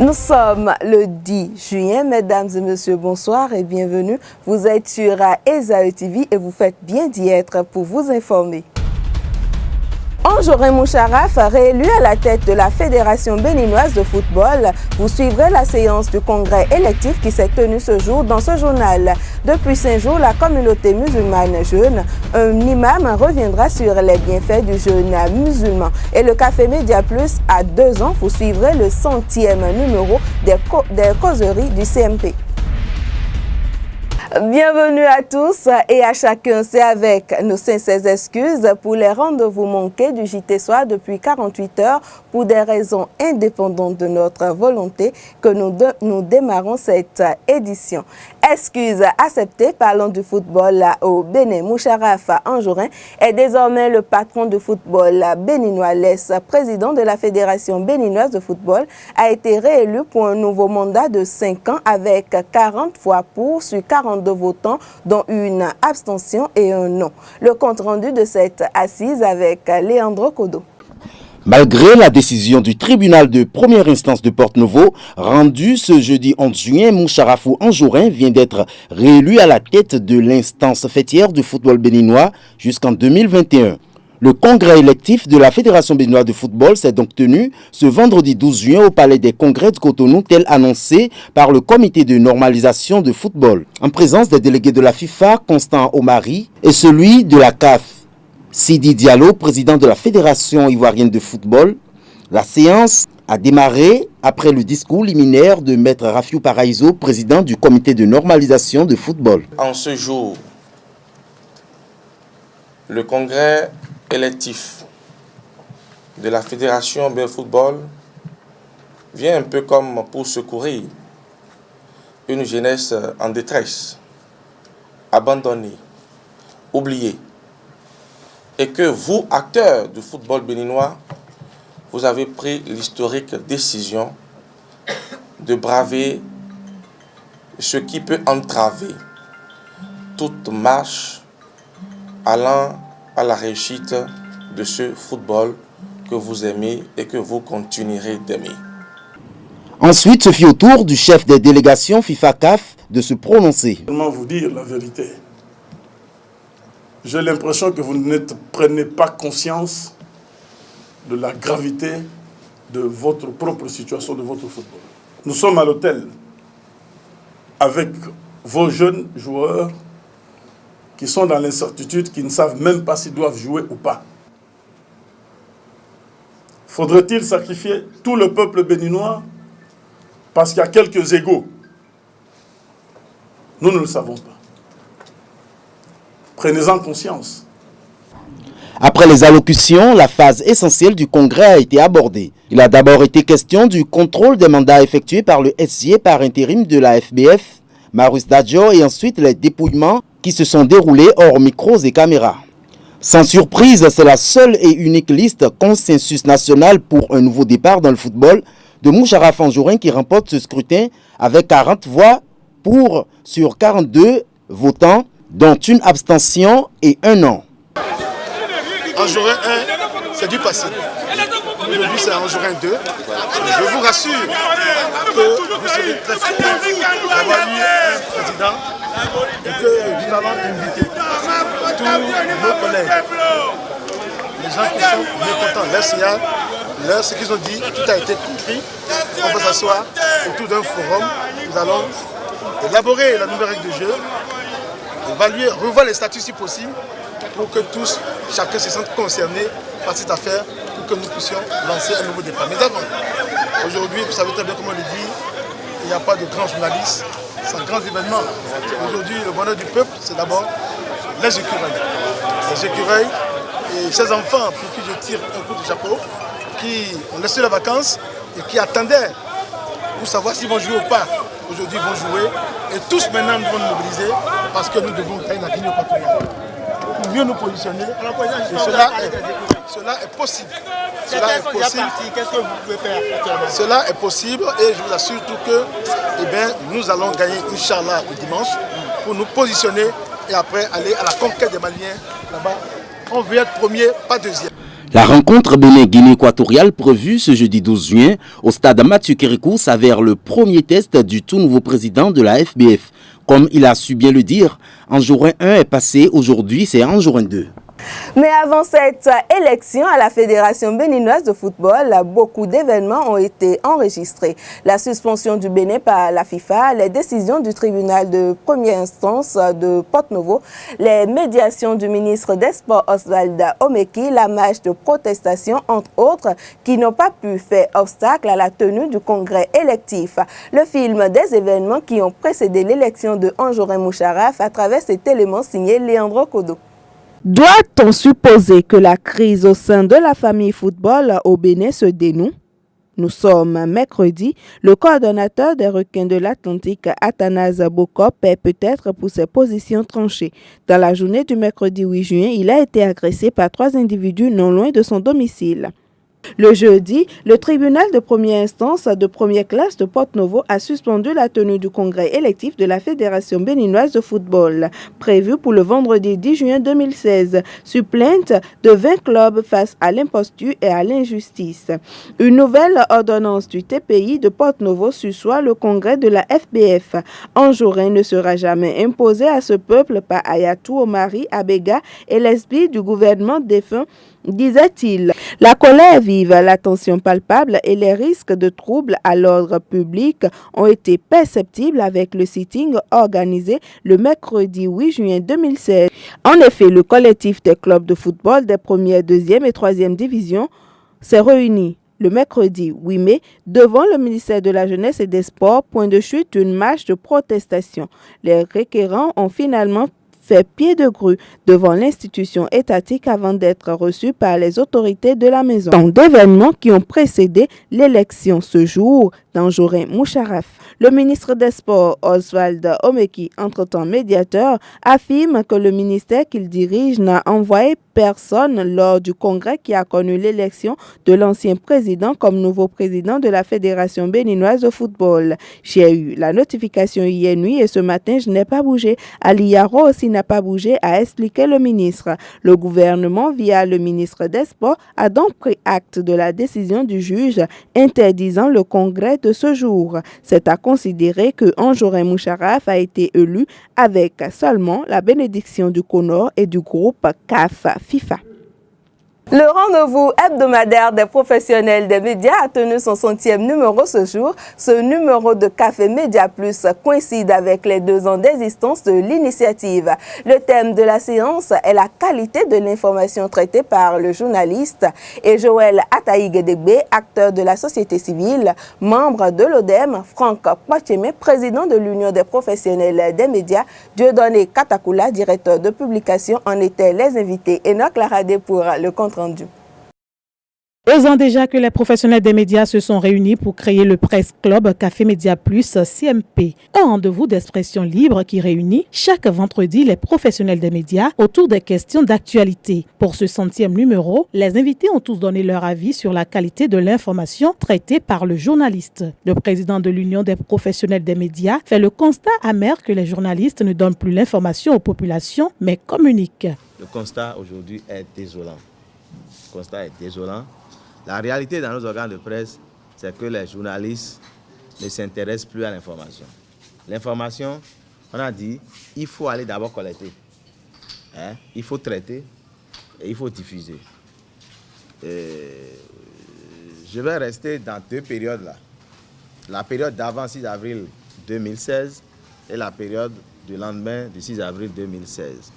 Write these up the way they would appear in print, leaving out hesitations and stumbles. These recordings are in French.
Nous sommes le 10 juin, mesdames et messieurs, bonsoir et bienvenue. Vous êtes sur Esaü TV et vous faites bien d'y être pour vous informer. Anjorin Moucharaf, réélu à la tête de la Fédération béninoise de football, vous suivrez la séance du congrès électif qui s'est tenue ce jour dans ce journal. Depuis 5 jours, la communauté musulmane jeûne. Un imam reviendra sur les bienfaits du jeûne musulman. Et le Café Média Plus, à 2 ans, vous suivrez le 100e numéro des causeries du CMP. Bienvenue à tous et à chacun, c'est avec nos sincères excuses pour les rendez-vous manqués du JT Soir depuis 48 heures pour des raisons indépendantes de notre volonté que nous démarrons cette édition. Excuses acceptées, parlons du football au Bénin. Moucharaf Anjorin est désormais le patron de football béninois. L'ex-président de la Fédération béninoise de football a été réélu pour un nouveau mandat de 5 ans avec 40 voix pour sur 42 votants, dont une abstention et un non. Le compte-rendu de cette assise avec Léandro Kodo. Malgré la décision du tribunal de première instance de Porte-Novo, rendue ce jeudi 11 juin, Moucharaf Anjorin vient d'être réélu à la tête de l'instance fêtière du football béninois jusqu'en 2021. Le congrès électif de la Fédération béninoise de football s'est donc tenu ce vendredi 12 juin au Palais des Congrès de Cotonou, tel annoncé par le comité de normalisation de football, en présence des délégués de la FIFA, Constant Omari, et celui de la CAF, Sidi Diallo, président de la Fédération ivoirienne de football. La séance a démarré après le discours liminaire de Maître Rafiou Paraïso, président du comité de normalisation de football. En ce jour, le congrès électif de la Fédération de football vient un peu comme pour secourir une jeunesse en détresse, abandonnée, oubliée, et que vous, acteurs du football béninois, vous avez pris l'historique décision de braver ce qui peut entraver toute marche allant à la réussite de ce football que vous aimez et que vous continuerez d'aimer. Ensuite, ce fut au tour du chef des délégations FIFA-CAF de se prononcer. Comment vous dire la vérité? J'ai l'impression que vous ne prenez pas conscience de la gravité de votre propre situation, de votre football. Nous sommes à l'hôtel avec vos jeunes joueurs qui sont dans l'incertitude, qui ne savent même pas s'ils doivent jouer ou pas. Faudrait-il sacrifier tout le peuple béninois parce qu'il y a quelques égos? Nous ne le savons pas. Prenez-en conscience. Après les allocutions, la phase essentielle du congrès a été abordée. Il a d'abord été question du contrôle des mandats effectués par le SG par intérim de la FBF, Marus Dadjo, et ensuite les dépouillements qui se sont déroulés hors micros et caméras. Sans surprise, c'est la seule et unique liste consensus national pour un nouveau départ dans le football de Moucharaf Anjorin qui remporte ce scrutin avec 40 voix pour sur 42 votants, dont une abstention et un non. Anjorin 1, c'est du passé. Aujourd'hui, c'est Anjorin 2. Je vous rassure que vous serez très fiers d'avoir eu un président et que nous allons inviter tous nos collègues, les gens qui sont mécontents, leur signal, ce qu'ils ont dit, tout a été compris. On va s'asseoir autour d'un forum. Nous allons élaborer la nouvelle règle de jeu, évaluer, revoir les statuts si possible, pour que tous, chacun se sente concerné par cette affaire, pour que nous puissions lancer un nouveau départ. Mais avant, aujourd'hui, vous savez très bien comment on le dit, il n'y a pas de grands journalistes, sans grands événements. Aujourd'hui, le bonheur du peuple, c'est d'abord les écureuils. Les écureuils et ces enfants pour qui je tire un coup de chapeau, qui ont laissé les vacances et qui attendaient pour savoir s'ils vont jouer ou pas. Aujourd'hui, ils vont jouer et tous maintenant nous devons nous mobiliser parce que nous devons gagner la Guinée équatoriale. Pour mieux nous positionner, et cela est possible. Cela est possible. Qu'est-ce que vous pouvez faire actuellement? Cela est possible et je vous assure tout que nous allons gagner, Inch'Allah, le dimanche pour nous positionner et après aller à la conquête des Maliens là-bas. On veut être premier, pas deuxième. La rencontre Bénin-Guinée équatoriale prévue ce jeudi 12 juin au stade Mathieu Kérékou s'avère le premier test du tout nouveau président de la FBF. Comme il a su bien le dire, Anjorin 1 est passé, aujourd'hui c'est Anjorin 2. Mais avant cette élection à la Fédération béninoise de football, beaucoup d'événements ont été enregistrés. La suspension du Bénin par la FIFA, les décisions du tribunal de première instance de Porto-Novo, les médiations du ministre des Sports Oswald Omeki, la marche de protestation, entre autres, qui n'ont pas pu faire obstacle à la tenue du congrès électif. Le film des événements qui ont précédé l'élection de Anjorin Moucharaf à travers cet élément signé Leandro Kodo. Doit-on supposer que la crise au sein de la famille football au Bénin se dénoue? Nous sommes mercredi. Le coordonnateur des requins de l'Atlantique, Athanase Bokop, est peut-être pour ses positions tranchées. Dans la journée du mercredi 8 juin, il a été agressé par 3 individus non loin de son domicile. Le jeudi, le tribunal de première instance de première classe de Porto-Novo a suspendu la tenue du congrès électif de la Fédération béninoise de football, prévu pour le vendredi 10 juin 2016, sur plainte de 20 clubs face à l'imposture et à l'injustice. Une nouvelle ordonnance du TPI de Porto-Novo sussoit le congrès de la FBF. Anjorin ne sera jamais imposé à ce peuple par Ayatou Omari Abega et l'esprit du gouvernement défunt, disait-il. La colère vive, la tension palpable et les risques de troubles à l'ordre public ont été perceptibles avec le sitting organisé le mercredi 8 juin 2016. En effet, le collectif des clubs de football des premières, deuxième et troisième divisions s'est réuni le mercredi 8 mai devant le ministère de la Jeunesse et des Sports, point de chute d'une marche de protestation. Les requérants ont finalement fait pied de grue devant l'institution étatique avant d'être reçus par les autorités de la maison. Tant d'événements qui ont précédé l'élection ce jour d'Anjorin Moucharaf. Le ministre des Sports, Oswald Omeki, entre-temps médiateur, affirme que le ministère qu'il dirige n'a envoyé personne lors du congrès qui a connu l'élection de l'ancien président comme nouveau président de la Fédération béninoise de football. J'ai eu la notification hier nuit et ce matin, je n'ai pas bougé. Ali Yaro aussi n'a pas bougé, a expliqué le ministre. Le gouvernement, via le ministre des Sports, a donc pris acte de la décision du juge interdisant le congrès de ce jour. C'est à considérer que Anjorin Moucharaf a été élu avec seulement la bénédiction du CONOR et du groupe CAF FIFA. Le rendez-vous hebdomadaire des professionnels des médias a tenu son 100e numéro ce jour. Ce numéro de Café Média Plus coïncide avec les 2 ans d'existence de l'initiative. Le thème de la séance est la qualité de l'information traitée par le journaliste. Et Joël Ataïguedegbe, acteur de la société civile, membre de l'ODEM, Franck Poitiemé, président de l'Union des professionnels des médias, Dieudonné Katakula, directeur de publication, en étaient les invités. Enoch Laradé pour le compte rendu. 2 ans déjà que les professionnels des médias se sont réunis pour créer le Presse Club Café Média Plus CMP, un rendez-vous d'expression libre qui réunit chaque vendredi les professionnels des médias autour des questions d'actualité. Pour ce 100e numéro, les invités ont tous donné leur avis sur la qualité de l'information traitée par le journaliste. Le président de l'Union des professionnels des médias fait le constat amer que les journalistes ne donnent plus l'information aux populations, mais communiquent. Le constat aujourd'hui est désolant. Le constat est désolant. La réalité dans nos organes de presse, c'est que les journalistes ne s'intéressent plus à l'information. L'information, on a dit, il faut aller d'abord collecter. Il faut traiter et il faut diffuser. Je vais rester dans 2 périodes-là. La période d'avant 6 avril 2016 et la période du lendemain du 6 avril 2016.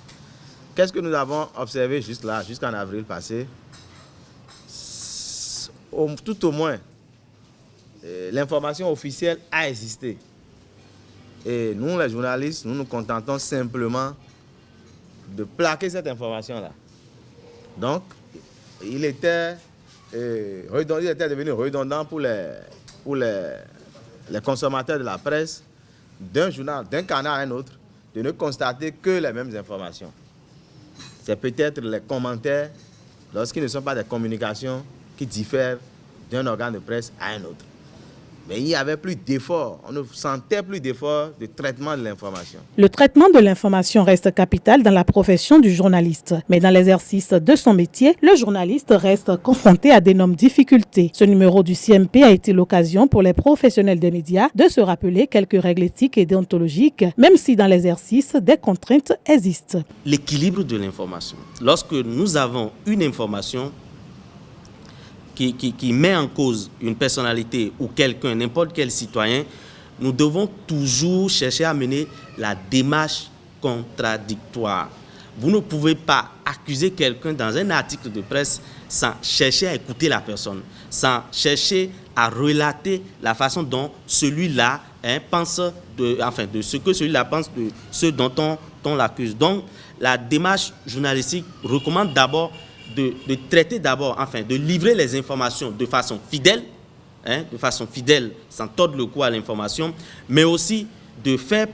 Qu'est-ce que nous avons observé juste là, jusqu'en avril passé? Tout au moins, l'information officielle a existé. Et nous, les journalistes, nous nous contentons simplement de plaquer cette information-là. Donc, il était devenu redondant pour les consommateurs de la presse, d'un journal, d'un canal à un autre, de ne constater que les mêmes informations. C'est peut-être les commentaires, lorsqu'ils ne sont pas des communications, qui diffèrent d'un organe de presse à un autre. Mais il n'y avait plus d'efforts, on ne sentait plus d'efforts de traitement de l'information. Le traitement de l'information reste capital dans la profession du journaliste. Mais dans l'exercice de son métier, le journaliste reste confronté à d'énormes difficultés. Ce numéro du CMP a été l'occasion pour les professionnels des médias de se rappeler quelques règles éthiques et déontologiques, même si dans l'exercice, des contraintes existent. L'équilibre de l'information. Lorsque nous avons une information qui met en cause une personnalité ou quelqu'un, n'importe quel citoyen, nous devons toujours chercher à mener la démarche contradictoire. Vous ne pouvez pas accuser quelqu'un dans un article de presse sans chercher à écouter la personne, sans chercher à relater la façon dont celui-là pense de ce que celui-là pense de ce dont on l'accuse. Donc, la démarche journalistique recommande d'abord de traiter d'abord, de livrer les informations de façon fidèle, sans tordre le cou à l'information, mais aussi de faire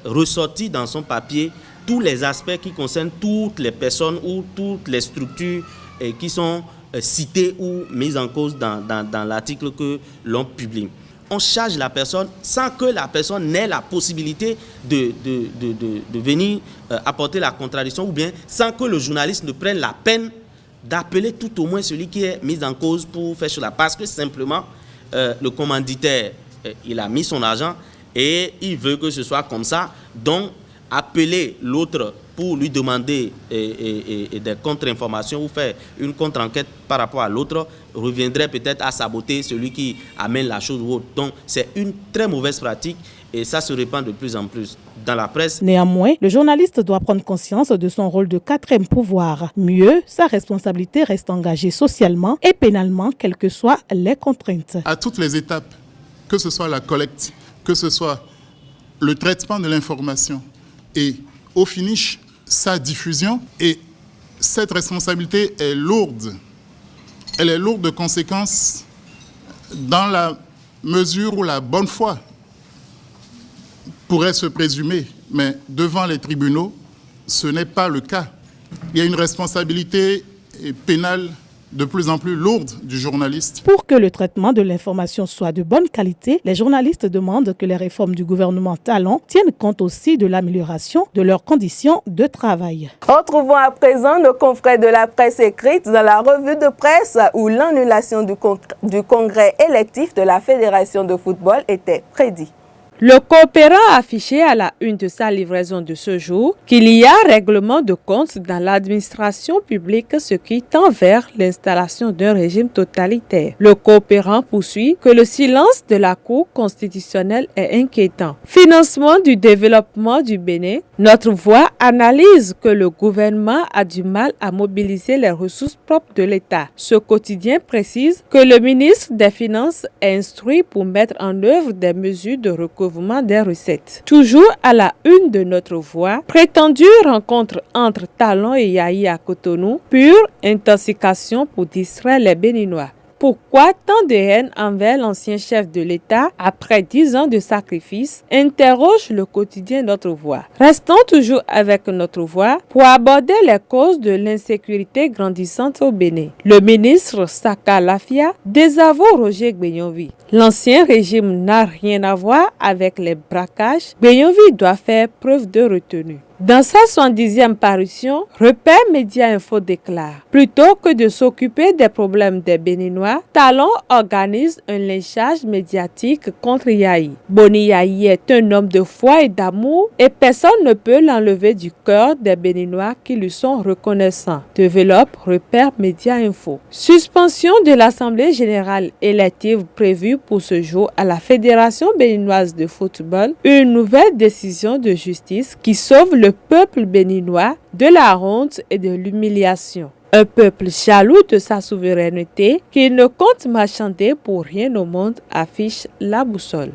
ressortir dans son papier tous les aspects qui concernent toutes les personnes ou toutes les structures qui sont citées ou mises en cause dans l'article que l'on publie. On charge la personne sans que la personne n'ait la possibilité de venir apporter la contradiction ou bien sans que le journaliste ne prenne la peine d'appeler tout au moins celui qui est mis en cause pour faire cela. Parce que simplement, le commanditaire, il a mis son argent et il veut que ce soit comme ça. Donc, appeler l'autre pour lui demander des contre-informations ou faire une contre-enquête par rapport à l'autre reviendrait peut-être à saboter celui qui amène la chose ou autre. Donc, c'est une très mauvaise pratique et ça se répand de plus en plus dans la presse. Néanmoins, le journaliste doit prendre conscience de son rôle de quatrième pouvoir. Mieux, sa responsabilité reste engagée socialement et pénalement, quelles que soient les contraintes. À toutes les étapes, que ce soit la collecte, que ce soit le traitement de l'information et au finish, sa diffusion, et cette responsabilité est lourde. Elle est lourde de conséquences dans la mesure où la bonne foi pourrait se présumer, mais devant les tribunaux, ce n'est pas le cas. Il y a une responsabilité pénale de plus en plus lourde du journaliste. Pour que le traitement de l'information soit de bonne qualité, les journalistes demandent que les réformes du gouvernement Talon tiennent compte aussi de l'amélioration de leurs conditions de travail. Retrouvons à présent nos confrères de la presse écrite dans la revue de presse où l'annulation du congrès électif de la Fédération de football était prédit. Le coopérant a affiché à la une de sa livraison de ce jour qu'il y a règlement de compte dans l'administration publique, ce qui tend vers l'installation d'un régime totalitaire. Le coopérant poursuit que le silence de la Cour constitutionnelle est inquiétant. Financement du développement du Bénin. Notre Voix analyse que le gouvernement a du mal à mobiliser les ressources propres de l'État. Ce quotidien précise que le ministre des Finances est instruit pour mettre en œuvre des mesures de recouvrement des recettes. Toujours à la une de Notre Voix, prétendue rencontre entre Talon et Yayi à Cotonou, pure intoxication pour distraire les Béninois. Pourquoi tant de haine envers l'ancien chef de l'État après 10 ans de sacrifice, interroge le quotidien Notre Voix. Restons toujours avec Notre Voix pour aborder les causes de l'insécurité grandissante au Bénin. Le ministre Saka Lafia désavoue Roger Gbenyonvi. L'ancien régime n'a rien à voir avec les braquages. Gbenyonvi doit faire preuve de retenue. Dans sa 70e parution, Repère Média Info déclare « Plutôt que de s'occuper des problèmes des Béninois, Talon organise un lynchage médiatique contre Yayi. Boni Yayi est un homme de foi et d'amour et personne ne peut l'enlever du cœur des Béninois qui lui sont reconnaissants. » Développe Repère Média Info. Suspension de l'Assemblée générale élective prévue pour ce jour à la Fédération béninoise de football. Une nouvelle décision de justice qui sauve le peuple béninois de la honte et de l'humiliation. Un peuple jaloux de sa souveraineté qui ne compte marchander pour rien au monde, affiche la boussole.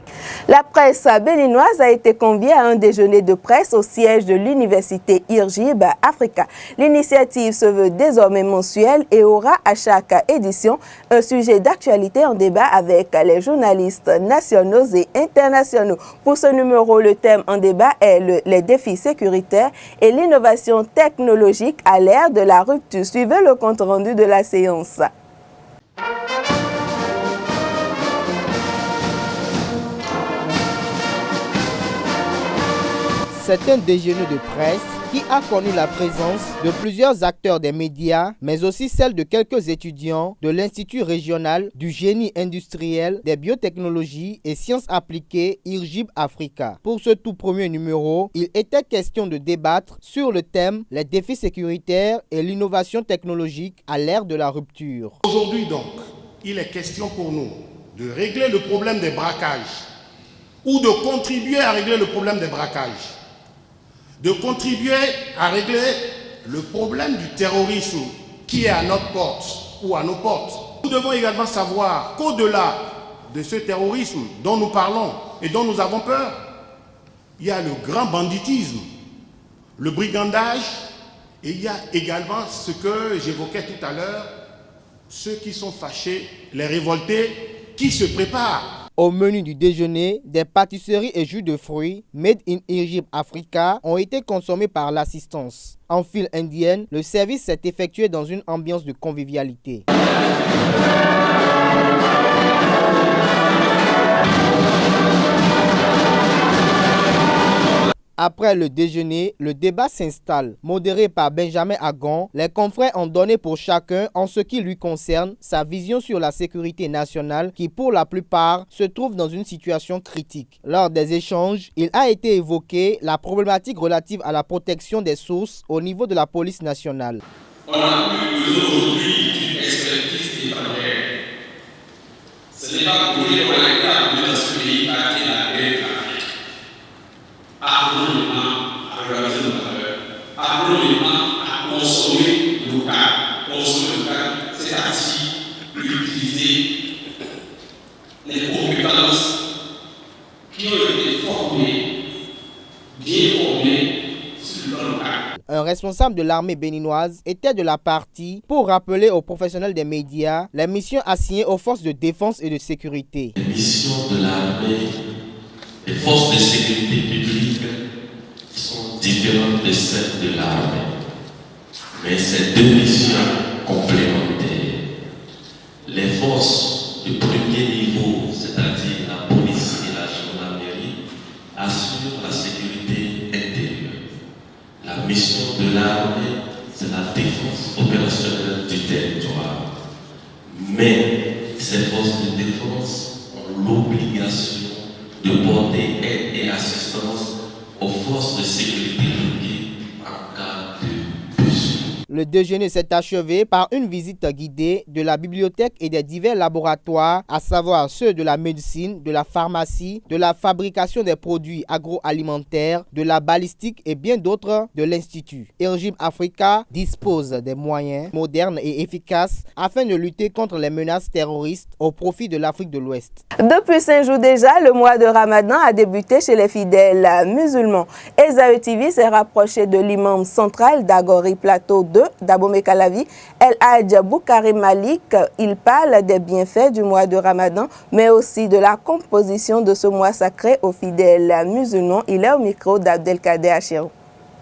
La presse béninoise a été conviée à un déjeuner de presse au siège de l'université IRGIB Africa. L'initiative se veut désormais mensuelle et aura à chaque édition un sujet d'actualité en débat avec les journalistes nationaux et internationaux. Pour ce numéro, le thème en débat est les défis sécuritaires et l'innovation technologique à l'ère de la rupture. Suivez le compte rendu de la séance. C'est un déjeuner de presse qui a connu la présence de plusieurs acteurs des médias, mais aussi celle de quelques étudiants de l'Institut régional du génie industriel, des biotechnologies et sciences appliquées IRGIB Africa. Pour ce tout premier numéro, il était question de débattre sur le thème « Les défis sécuritaires et l'innovation technologique à l'ère de la rupture ». Aujourd'hui donc, il est question pour nous de régler le problème des braquages ou de contribuer à régler le problème des braquages, de contribuer à régler le problème du terrorisme qui est à notre porte ou à nos portes. Nous devons également savoir qu'au-delà de ce terrorisme dont nous parlons et dont nous avons peur, il y a le grand banditisme, le brigandage, et il y a également ce que j'évoquais tout à l'heure, ceux qui sont fâchés, les révoltés, qui se préparent. Au menu du déjeuner, des pâtisseries et jus de fruits made in Egypt Africa ont été consommés par l'assistance. En file indienne, le service s'est effectué dans une ambiance de convivialité. Après le déjeuner, le débat s'installe. Modéré par Benjamin Agon, les confrères ont donné pour chacun, en ce qui lui concerne, sa vision sur la sécurité nationale qui, pour la plupart, se trouve dans une situation critique. Lors des échanges, il a été évoqué la problématique relative à la protection des sources au niveau de la police nationale. On a plus besoin aujourd'hui d'une expertise étrangère. Ce n'est pas pour dire qu'on a été amené dans ce pays à atteindre la paix. Apprenons à regarder nos valeurs, apprenons à consommer local, c'est-à-dire utiliser les compétences qui ont été bien formées sur le plan local. Un responsable de l'armée béninoise était de la partie pour rappeler aux professionnels des médias les missions assignées aux forces de défense et de sécurité. Les missions de l'armée, les forces de sécurité publique sont différentes de celles de l'armée. Mais ces deux missions complémentaires. Les forces de premier niveau, c'est-à-dire la police et la gendarmerie, assurent la sécurité intérieure. La mission de l'armée, c'est la défense opérationnelle du territoire. Mais ces forces de défense ont l'obligation de porter aide et assistance aux forces de sécurité publique en cas de besoin. Le déjeuner s'est achevé par une visite guidée de la bibliothèque et des divers laboratoires, à savoir ceux de la médecine, de la pharmacie, de la fabrication des produits agroalimentaires, de la balistique et bien d'autres de l'Institut. IRGIB Africa dispose des moyens modernes et efficaces afin de lutter contre les menaces terroristes au profit de l'Afrique de l'Ouest. Depuis 5 jours déjà, le mois de Ramadan a débuté chez les fidèles musulmans. Esaü TV s'est rapproché de l'imam central d'Agori Plateau 2, d'Abomey Calavi, El Hadj Boukari Malik. Il parle des bienfaits du mois de Ramadan, mais aussi de la composition de ce mois sacré aux fidèles musulmans. Il est au micro d'Abdelkader Achirou.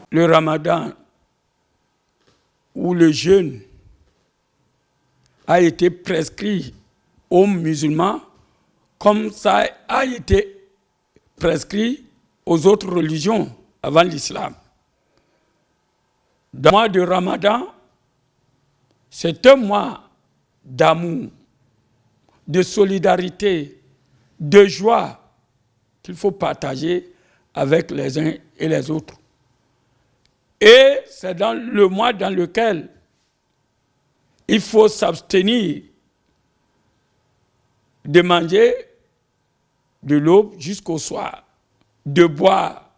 Le Ramadan, où le jeûne a été prescrit aux musulmans, comme ça a été prescrit aux autres religions avant l'islam. Le mois de Ramadan, c'est un mois d'amour, de solidarité, de joie qu'il faut partager avec les uns et les autres. Et c'est dans le mois dans lequel il faut s'abstenir de manger de l'aube jusqu'au soir, de boire.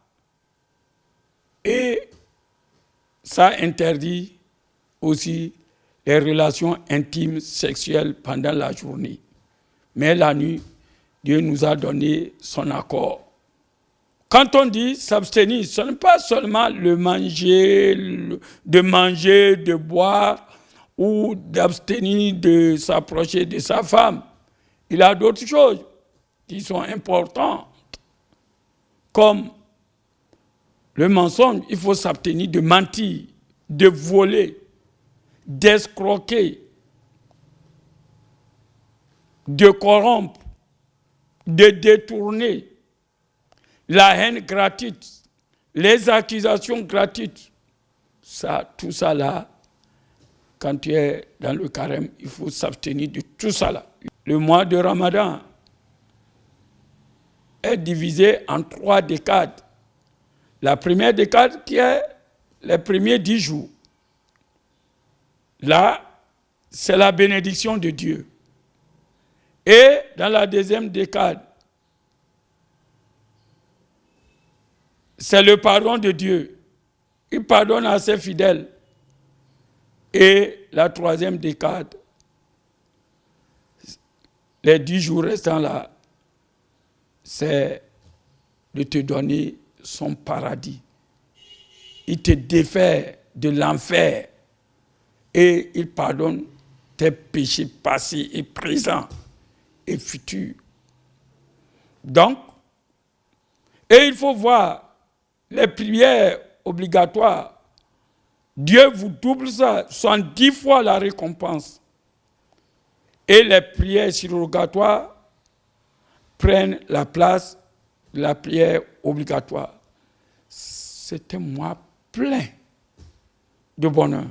Et ça interdit aussi les relations intimes sexuelles pendant la journée. Mais la nuit, Dieu nous a donné son accord. Quand on dit s'abstenir, ce n'est pas seulement de manger, de boire ou d'abstenir de s'approcher de sa femme. Il y a d'autres choses qui sont importantes, comme le mensonge. Il faut s'abstenir de mentir, de voler, d'escroquer, de corrompre, de détourner, la haine gratuite, les accusations gratuites, tout ça là, quand tu es dans le carême, il faut s'abstenir de tout ça là. Le mois de Ramadan est divisé en 3 décades. La première décade qui est les premiers 10 jours. Là, c'est la bénédiction de Dieu. Et dans la deuxième décade, c'est le pardon de Dieu. Il pardonne à ses fidèles. Et la troisième décade, les 10 jours restants là, c'est de te donner son paradis. Il te défait de l'enfer et il pardonne tes péchés passés et présents et futurs. Donc, et il faut voir les prières obligatoires. Dieu vous double ça, 70 fois la récompense. Et les prières surrogatoires prennent la place de la prière obligatoire. C'est un mois plein de bonheur.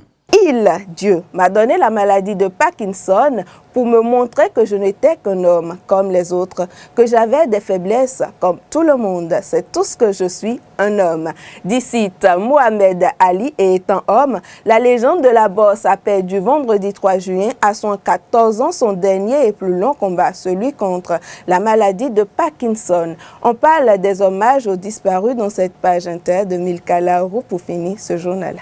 Dieu, m'a donné la maladie de Parkinson pour me montrer que je n'étais qu'un homme comme les autres, que j'avais des faiblesses comme tout le monde. C'est tout ce que je suis, un homme. D'ici Mohamed Ali, et étant homme, la légende de la bosse a perdu vendredi 3 juin à 114 ans son dernier et plus long combat, celui contre la maladie de Parkinson. On parle des hommages aux disparus dans cette page inter de Milka Laroux pour finir ce journal.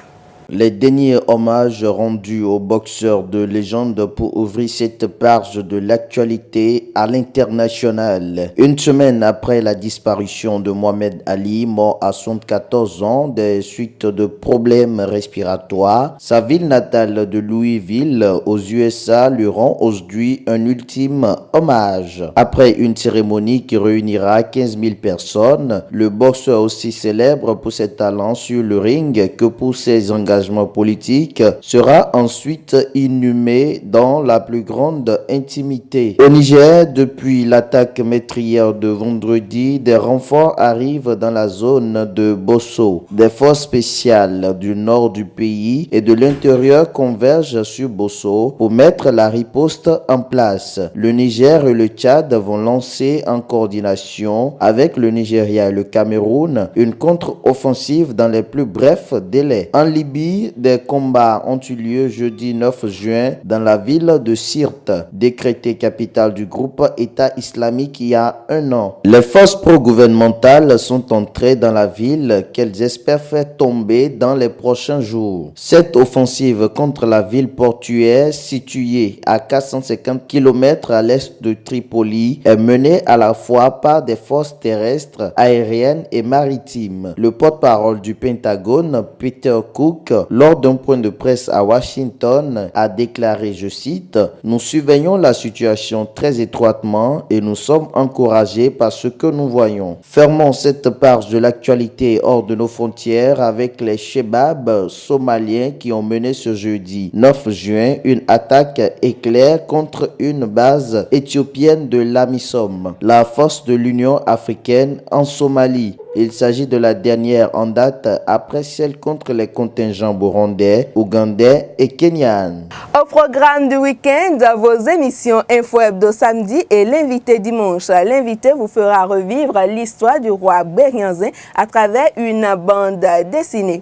Les derniers hommages rendus aux boxeurs de légende pour ouvrir cette page de l'actualité à l'international. Une semaine après la disparition de Mohamed Ali, mort à 74 ans des suites de problèmes respiratoires, sa ville natale de Louisville aux USA lui rend aujourd'hui un ultime hommage. Après une cérémonie qui réunira 15 000 personnes, le boxeur aussi célèbre pour ses talents sur le ring que pour ses engagements politique sera ensuite inhumé dans la plus grande intimité. Au Niger, depuis l'attaque meurtrière de vendredi, des renforts arrivent dans la zone de Bosso. Des forces spéciales du nord du pays et de l'intérieur convergent sur Bosso pour mettre la riposte en place. Le Niger et le Tchad vont lancer en coordination avec le Nigeria et le Cameroun une contre-offensive dans les plus brefs délais. En Libye, des combats ont eu lieu jeudi 9 juin dans la ville de Sirte, décrétée capitale du groupe État islamique il y a un an. Les forces pro-gouvernementales sont entrées dans la ville qu'elles espèrent faire tomber dans les prochains jours. Cette offensive contre la ville portuaire située à 450 km à l'est de Tripoli est menée à la fois par des forces terrestres, aériennes et maritimes. Le porte-parole du Pentagone, Peter Cook, lors d'un point de presse à Washington, a déclaré, je cite, « Nous surveillons la situation très étroitement et nous sommes encouragés par ce que nous voyons. » Fermons cette page de l'actualité hors de nos frontières avec les Chebabs somaliens qui ont mené ce jeudi 9 juin une attaque éclair contre une base éthiopienne de l'AMISOM, la force de l'Union africaine en Somalie. Il s'agit de la dernière en date après celle contre les contingents burundais, ougandais et kenyans. Au programme du week-end, vos émissions Info Hebdo samedi et l'invité dimanche. L'invité vous fera revivre l'histoire du roi Bérianzin à travers une bande dessinée.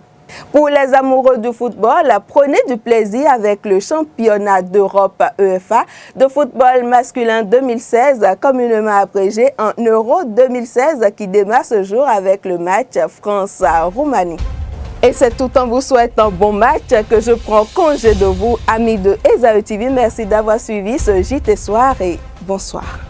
Pour les amoureux du football, prenez du plaisir avec le championnat d'Europe UEFA de football masculin 2016, communément abrégé en Euro 2016, qui démarre ce jour avec le match France-Roumanie. Et c'est tout en vous souhaitant bon match que je prends congé de vous, amis de Esaü TV. Merci d'avoir suivi ce JT Soir et bonsoir.